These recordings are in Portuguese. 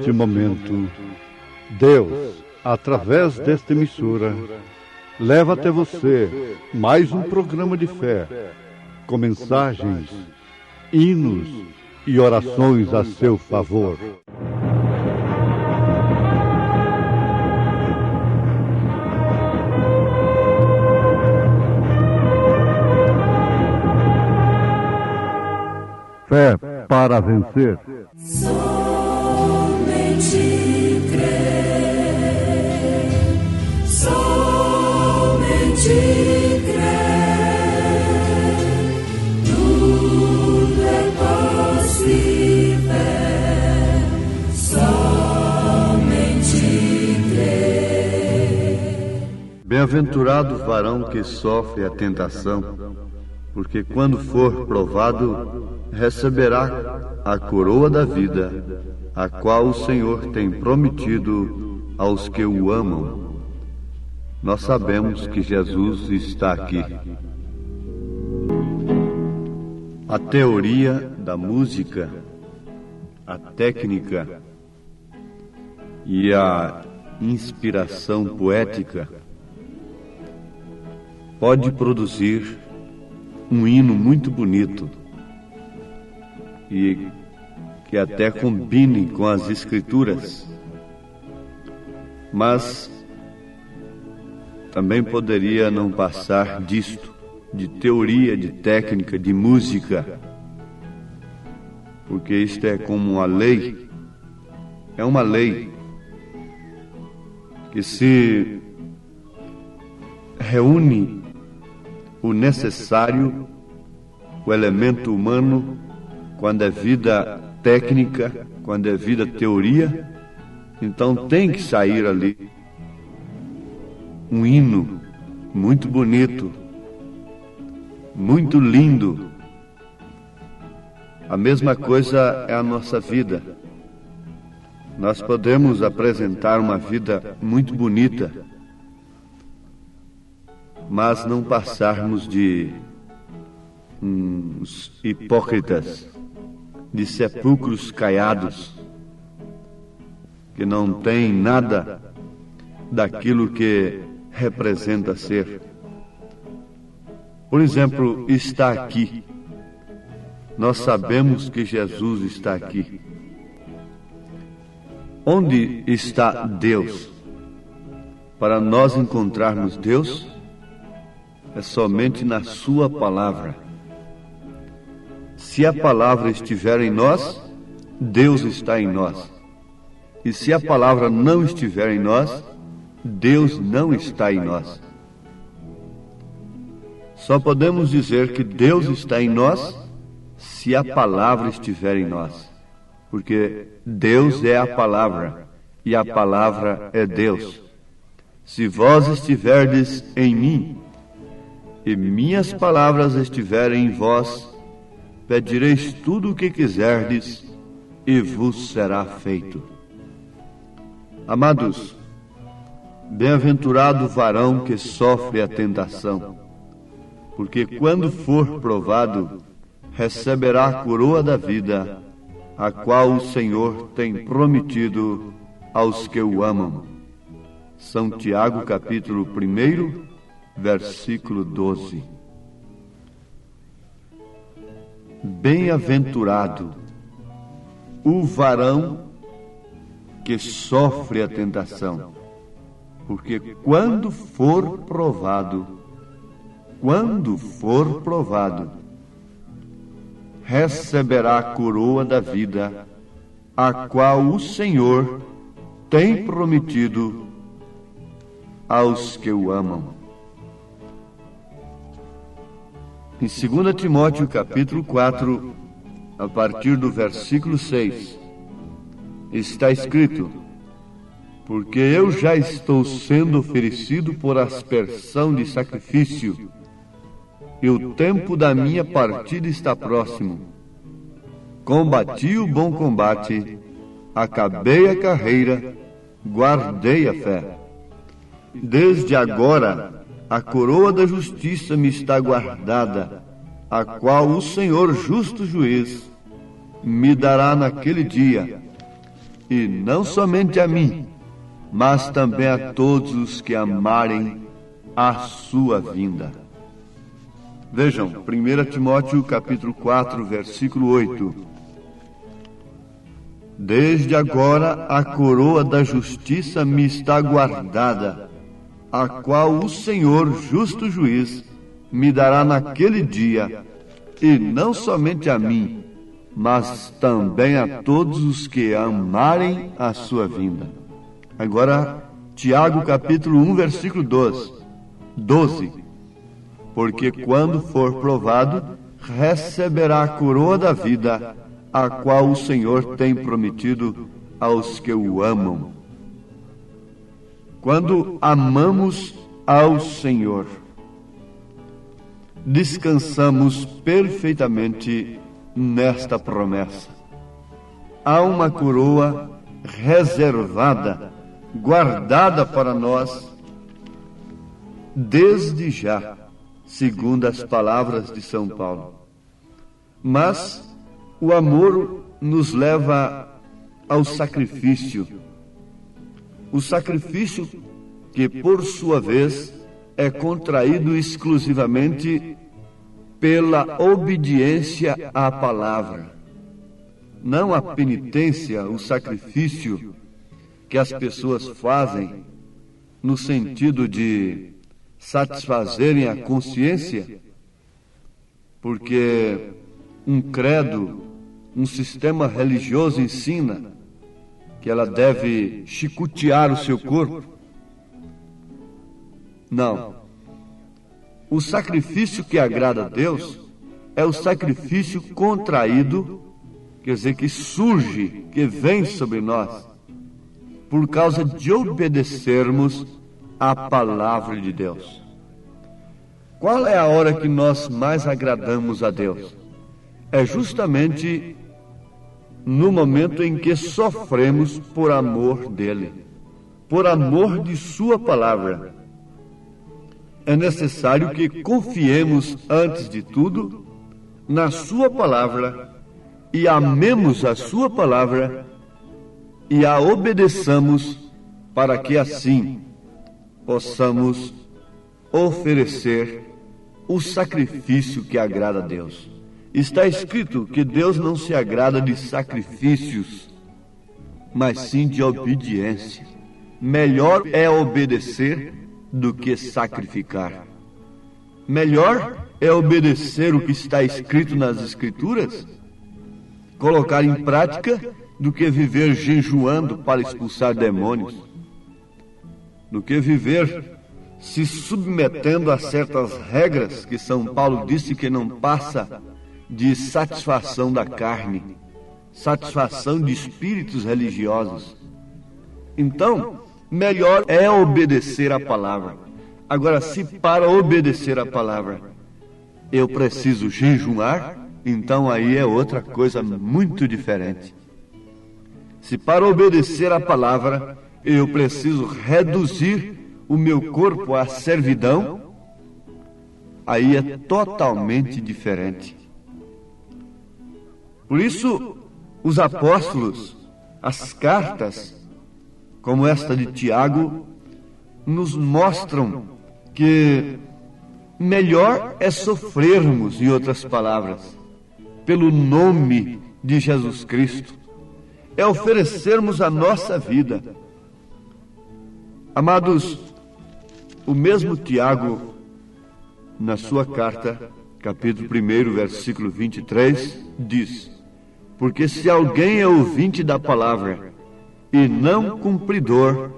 neste momento, Deus, através desta emissora, leva até você mais um programa de fé, com mensagens, hinos e orações a seu favor. Fé para vencer. Somente crer, somente crer, tudo é possível, somente crer. Bem-aventurado o varão que sofre a tentação, porque quando for provado, receberá a coroa da vida, a qual o Senhor tem prometido aos que o amam. Nós sabemos que Jesus está aqui. A teoria da música, a técnica e a inspiração poética pode produzir um hino muito bonito e que até combine com as Escrituras, mas também poderia não passar disto, de teoria, de técnica, de música, porque isto é como uma lei, é uma lei que se reúne o necessário, o elemento humano, quando é vida técnica, quando é vida teoria, então tem que sair ali um hino muito bonito, muito lindo. A mesma coisa é a nossa vida. Nós podemos apresentar uma vida muito bonita, mas não passarmos de uns hipócritas, de sepulcros caiados, que não têm nada daquilo que representa ser. Por exemplo, está aqui. Nós sabemos que Jesus está aqui. Onde está Deus? Para nós encontrarmos Deus, é somente na sua palavra. Se a palavra estiver em nós, Deus está em nós. E se a palavra não estiver em nós, Deus não está em nós. Só podemos dizer que Deus está em nós se a palavra estiver em nós. Porque Deus é a palavra, e a palavra é Deus. Se vós estiverdes em mim, e minhas palavras estiverem em vós, pedireis tudo o que quiserdes, e vos será feito. Amados, bem-aventurado o varão que sofre a tentação, porque quando for provado, receberá a coroa da vida, a qual o Senhor tem prometido aos que o amam. São Tiago, capítulo 1, versículo 12. Bem-aventurado o varão que sofre a tentação, porque quando for provado, receberá a coroa da vida, a qual o Senhor tem prometido aos que o amam. Em 2 Timóteo, capítulo 4, a partir do versículo 6, está escrito: porque eu já estou sendo oferecido por aspersão de sacrifício, e o tempo da minha partida está próximo. Combati o bom combate, acabei a carreira, guardei a fé. Desde agora, a coroa da justiça me está guardada, a qual o Senhor justo juiz me dará naquele dia, e não somente a mim, mas também a todos os que amarem a sua vinda. Vejam, 1 Timóteo capítulo 4, versículo 8. Desde agora a coroa da justiça me está guardada, a qual o Senhor, justo juiz, me dará naquele dia, e não somente a mim, mas também a todos os que amarem a sua vinda. Agora, Tiago capítulo 1, versículo 12. Porque quando for provado, receberá a coroa da vida, a qual o Senhor tem prometido aos que o amam. Quando amamos ao Senhor, descansamos perfeitamente nesta promessa. Há uma coroa reservada, guardada para nós, desde já, segundo as palavras de São Paulo. Mas o amor nos leva ao sacrifício. O sacrifício que, por sua vez, é contraído exclusivamente pela obediência à palavra. Não a penitência, o sacrifício que as pessoas fazem no sentido de satisfazerem a consciência, porque um credo, um sistema religioso ensina que ela deve chicotear o seu corpo. Não. O sacrifício que agrada a Deus é o sacrifício contraído, quer dizer, que surge, que vem sobre nós, por causa de obedecermos à palavra de Deus. Qual é a hora que nós mais agradamos a Deus? É justamente no momento em que sofremos por amor dele, por amor de sua palavra. É necessário que confiemos, antes de tudo, na sua palavra e amemos a sua palavra e a obedeçamos, para que assim possamos oferecer o sacrifício que agrada a Deus. Está escrito que Deus não se agrada de sacrifícios, mas sim de obediência. Melhor é obedecer do que sacrificar. Melhor é obedecer o que está escrito nas Escrituras, colocar em prática, do que viver jejuando para expulsar demônios, do que viver se submetendo a certas regras que São Paulo disse que não passa de satisfação da carne, satisfação de espíritos religiosos. Então, melhor é obedecer a palavra. Agora, se para obedecer a palavra eu preciso jejuar, então aí é outra coisa muito diferente. Se para obedecer a palavra eu preciso reduzir o meu corpo à servidão, aí é totalmente diferente. Por isso, os apóstolos, as cartas, como esta de Tiago, nos mostram que melhor é sofrermos, em outras palavras, pelo nome de Jesus Cristo, é oferecermos a nossa vida. Amados, o mesmo Tiago, na sua carta, capítulo 1, versículo 23, diz: porque se alguém é ouvinte da palavra e não cumpridor,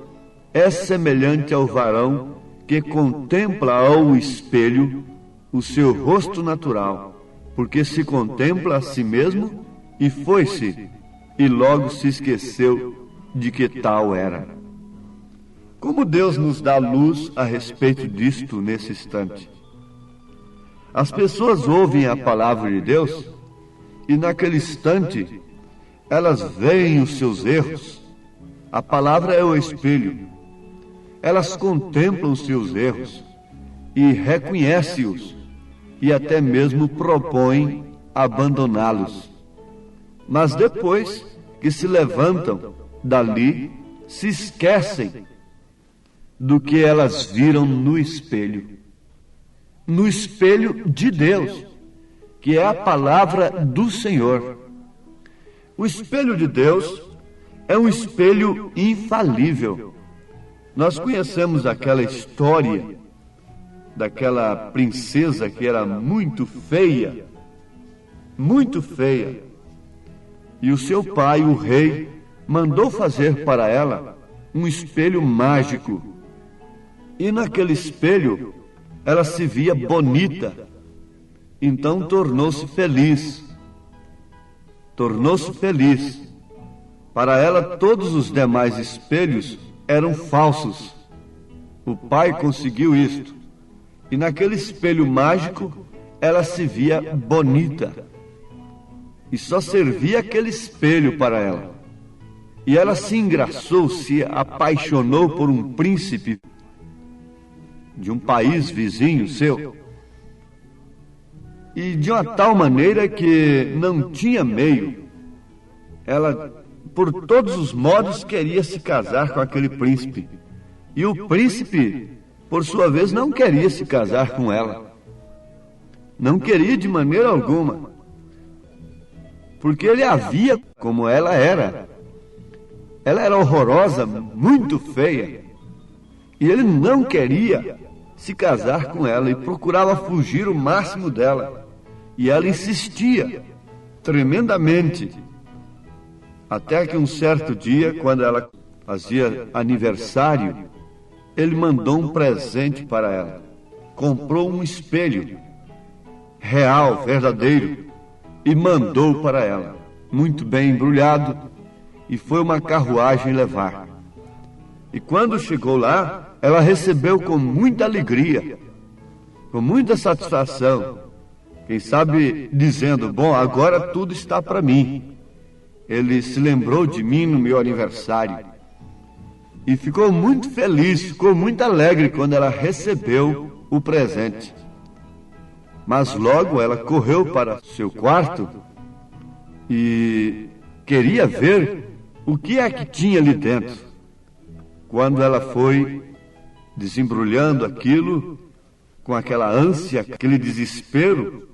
é semelhante ao varão que contempla ao espelho o seu rosto natural, porque se contempla a si mesmo e foi-se, e logo se esqueceu de que tal era. Como Deus nos dá luz a respeito disto nesse instante? As pessoas ouvem a palavra de Deus e naquele instante elas veem os seus erros. A palavra é o espelho. Elas contemplam os seus erros e reconhecem-os e até mesmo propõem abandoná-los. Mas depois que se levantam dali, se esquecem do que elas viram no espelho de Deus, que é a palavra do Senhor. O espelho de Deus é um espelho infalível. Nós conhecemos aquela história daquela princesa que era muito feia, e o seu pai, o rei, mandou fazer para ela um espelho mágico. E naquele espelho ela se via bonita. Então tornou-se feliz. Para ela, todos os demais espelhos eram falsos. O pai conseguiu isto. E naquele espelho mágico, ela se via bonita. E só servia aquele espelho para ela. E ela se engraçou, se apaixonou por um príncipe de um país vizinho seu. E de uma tal maneira que não tinha meio. Ela, por todos os modos, queria se casar com aquele príncipe. E o príncipe, por sua vez, não queria se casar com ela. Não queria de maneira alguma. Porque ele a via como ela era. Ela era horrorosa, muito feia. E ele não queria se casar com ela e procurava fugir o máximo dela. E ela insistia tremendamente. Até que um certo dia, quando ela fazia aniversário, ele mandou um presente para ela. Comprou um espelho real, verdadeiro, e mandou para ela, muito bem embrulhado, e foi uma carruagem levar. E quando chegou lá, ela recebeu com muita alegria, com muita satisfação, quem sabe dizendo: bom, agora tudo está para mim. Ele se lembrou de mim no meu aniversário. E ficou muito feliz, ficou muito alegre quando ela recebeu o presente. Mas logo ela correu para seu quarto e queria ver o que é que tinha ali dentro. Quando ela foi desembrulhando aquilo, com aquela ânsia, aquele desespero,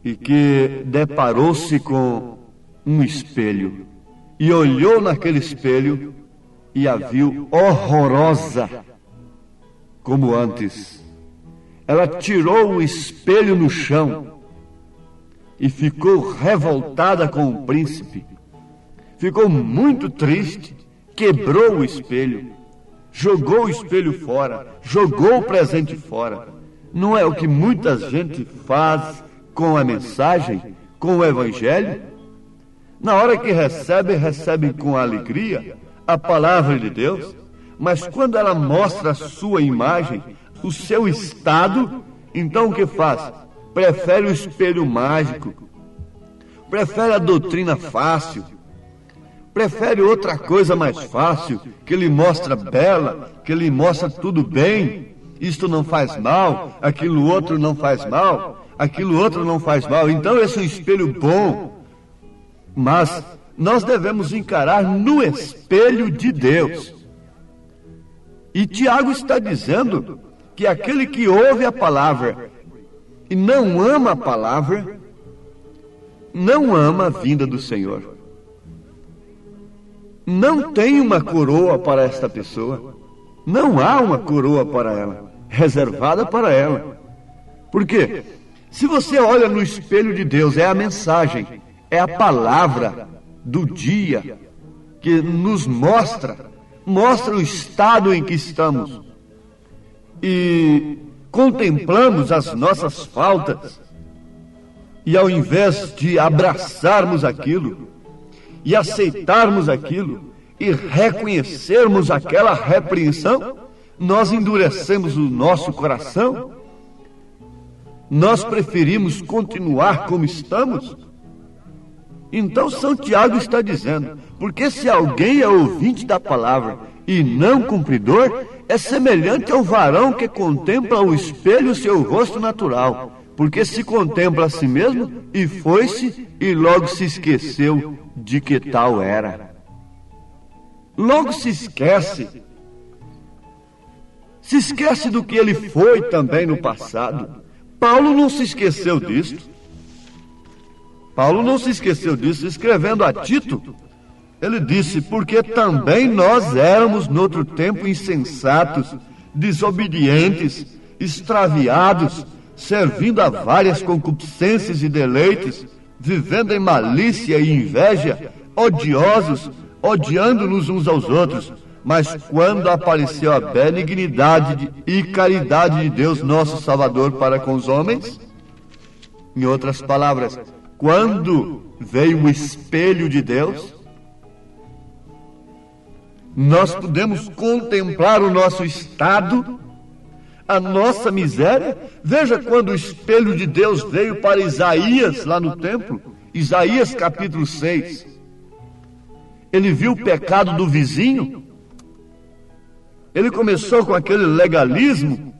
e que deparou-se com um espelho. E olhou naquele espelho e a viu horrorosa como antes. Ela tirou o espelho no chão e ficou revoltada com o príncipe. Ficou muito triste, quebrou o espelho, jogou o espelho fora, jogou o presente fora. Não é o que muita gente faz com a mensagem, com o evangelho? Na hora que recebe com alegria a palavra de Deus, mas quando ela mostra a sua imagem, o seu estado, então o que faz? Prefere o espelho mágico, prefere a doutrina fácil, prefere outra coisa mais fácil, que lhe mostra bela, que lhe mostra tudo bem. Isto não faz mal, aquilo outro não faz mal, aquilo outro não faz mal. Então esse é um espelho bom. Mas nós devemos encarar no espelho de Deus. E Tiago está dizendo que aquele que ouve a palavra e não ama a palavra, não ama a vinda do Senhor. Não tem uma coroa para esta pessoa. Não há uma coroa para ela, reservada para ela. Por quê? Se você olha no espelho de Deus, é a mensagem, é a palavra do dia que nos mostra o estado em que estamos. E contemplamos as nossas faltas. E ao invés de abraçarmos aquilo, e aceitarmos aquilo, e reconhecermos aquela repreensão, nós endurecemos o nosso coração. Nós preferimos continuar como estamos. Então São Tiago está dizendo, porque se alguém é ouvinte da palavra e não cumpridor, é semelhante ao varão que contempla o espelho seu rosto natural, porque se contempla a si mesmo e foi-se e logo se esqueceu de que tal era. logo se esquece. Se esquece do que ele foi também no passado. Paulo não se esqueceu disso. Paulo não se esqueceu disso, escrevendo a Tito. Ele disse, porque também nós éramos noutro tempo insensatos, desobedientes, extraviados, servindo a várias concupiscências e deleites, vivendo em malícia e inveja, odiosos, odiando-nos uns aos outros. Mas quando apareceu a benignidade e caridade de Deus, nosso Salvador, para com os homens, em outras palavras, quando veio o espelho de Deus, nós podemos contemplar o nosso estado, a nossa miséria. Veja quando o espelho de Deus veio para Isaías, lá no templo, Isaías capítulo 6. Ele viu o pecado do vizinho. Ele começou com aquele legalismo?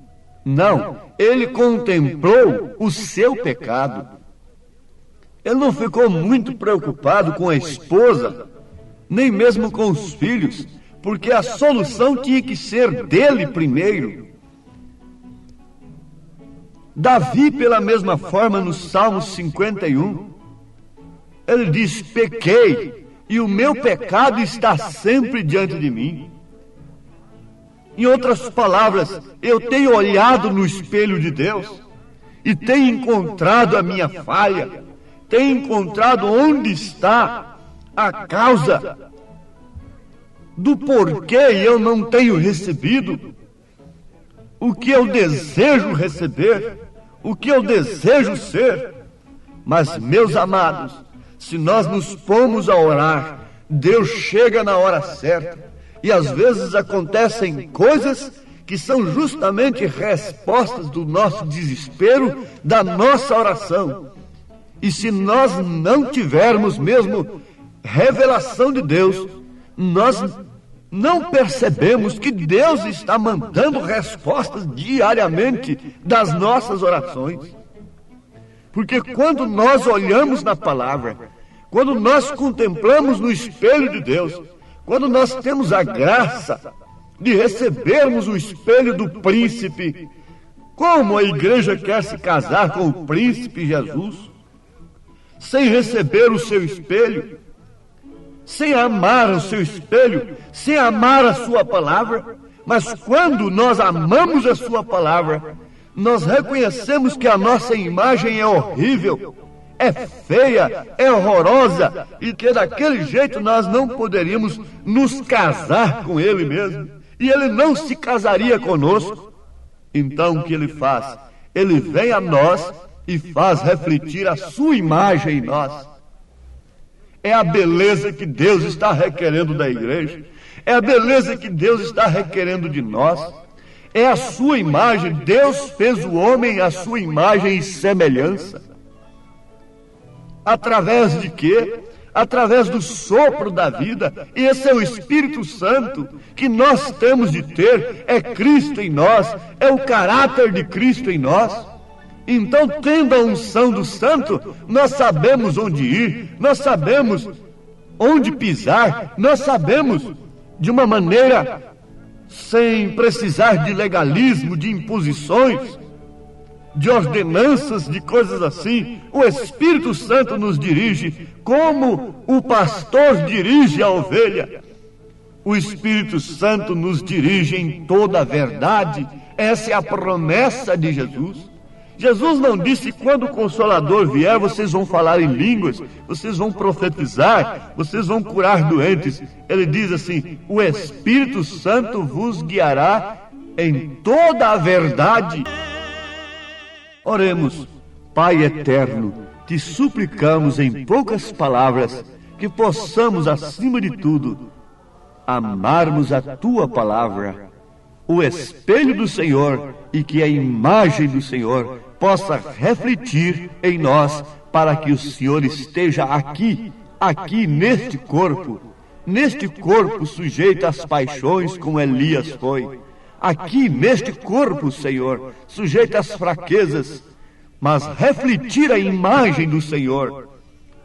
Não, ele contemplou o seu pecado. Ele não ficou muito preocupado com a esposa, nem mesmo com os filhos, porque a solução tinha que ser dele primeiro. Davi, pela mesma forma, no Salmo 51, ele diz, pequei, e o meu pecado está sempre diante de mim. Em outras palavras, eu tenho olhado no espelho de Deus e tenho encontrado a minha falha, tenho encontrado onde está a causa do porquê eu não tenho recebido o que eu desejo receber, o que eu desejo ser. Mas, meus amados, se nós nos pomos a orar, Deus chega na hora certa. E às vezes acontecem coisas que são justamente respostas do nosso desespero, da nossa oração. E se nós não tivermos mesmo revelação de Deus, nós não percebemos que Deus está mandando respostas diariamente das nossas orações. Porque quando nós olhamos na palavra, quando nós contemplamos no espelho de Deus, quando nós temos a graça de recebermos o espelho do príncipe, como a igreja quer se casar com o príncipe Jesus, sem receber o seu espelho, sem amar o seu espelho, sem amar a sua palavra. Mas quando nós amamos a sua palavra, nós reconhecemos que a nossa imagem é horrível, é feia, é horrorosa, e que daquele jeito nós não poderíamos nos casar com ele mesmo, e ele não se casaria conosco. Então o que ele faz? Ele vem a nós e faz refletir a sua imagem em nós. É a beleza que Deus está requerendo da igreja, é a beleza que Deus está requerendo de nós, é a sua imagem. Deus fez o homem à sua imagem e semelhança. Através de quê? Através do sopro da vida. E esse é o Espírito Santo que nós temos de ter. É Cristo em nós, é o caráter de Cristo em nós. Então, tendo a unção do Santo, nós sabemos onde ir, nós sabemos onde pisar, nós sabemos de uma maneira sem precisar de legalismo, de imposições, de ordenanças, de coisas assim. O Espírito Santo nos dirige como o pastor dirige a ovelha. O Espírito Santo nos dirige em toda a verdade. Essa é a promessa de Jesus. Jesus não disse, quando o Consolador vier, vocês vão falar em línguas, vocês vão profetizar, vocês vão curar doentes. Ele diz assim, o Espírito Santo vos guiará em toda a verdade. Oremos. Pai eterno, te suplicamos em poucas palavras que possamos, acima de tudo, amarmos a tua palavra, o espelho do Senhor, e que a imagem do Senhor possa refletir em nós, para que o Senhor esteja aqui neste corpo sujeito às paixões como Elias foi, aqui neste corpo, Senhor, sujeito às fraquezas, mas refletir a imagem do Senhor,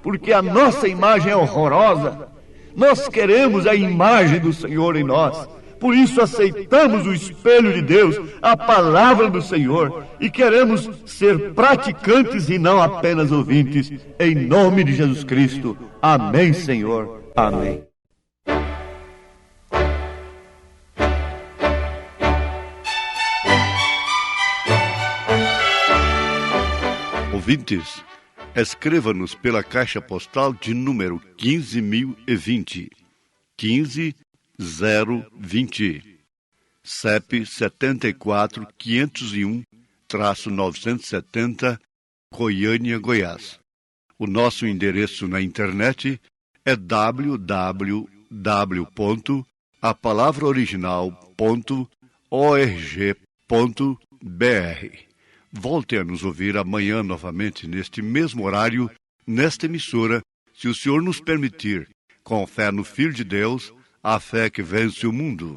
porque a nossa imagem é horrorosa, Nós queremos a imagem do Senhor em nós. Por isso aceitamos o espelho de Deus, a palavra do Senhor, e queremos ser praticantes e não apenas ouvintes, em nome de Jesus Cristo. Amém, Senhor. Amém. Ouvintes, escreva-nos pela caixa postal de número 15.020, 15020, CEP 74.501-970, Goiânia, Goiás. O nosso endereço na internet é www.apalavraoriginal.org.br. Volte a nos ouvir amanhã novamente, neste mesmo horário, nesta emissora, se o Senhor nos permitir, com fé no Filho de Deus, a fé que vence o mundo.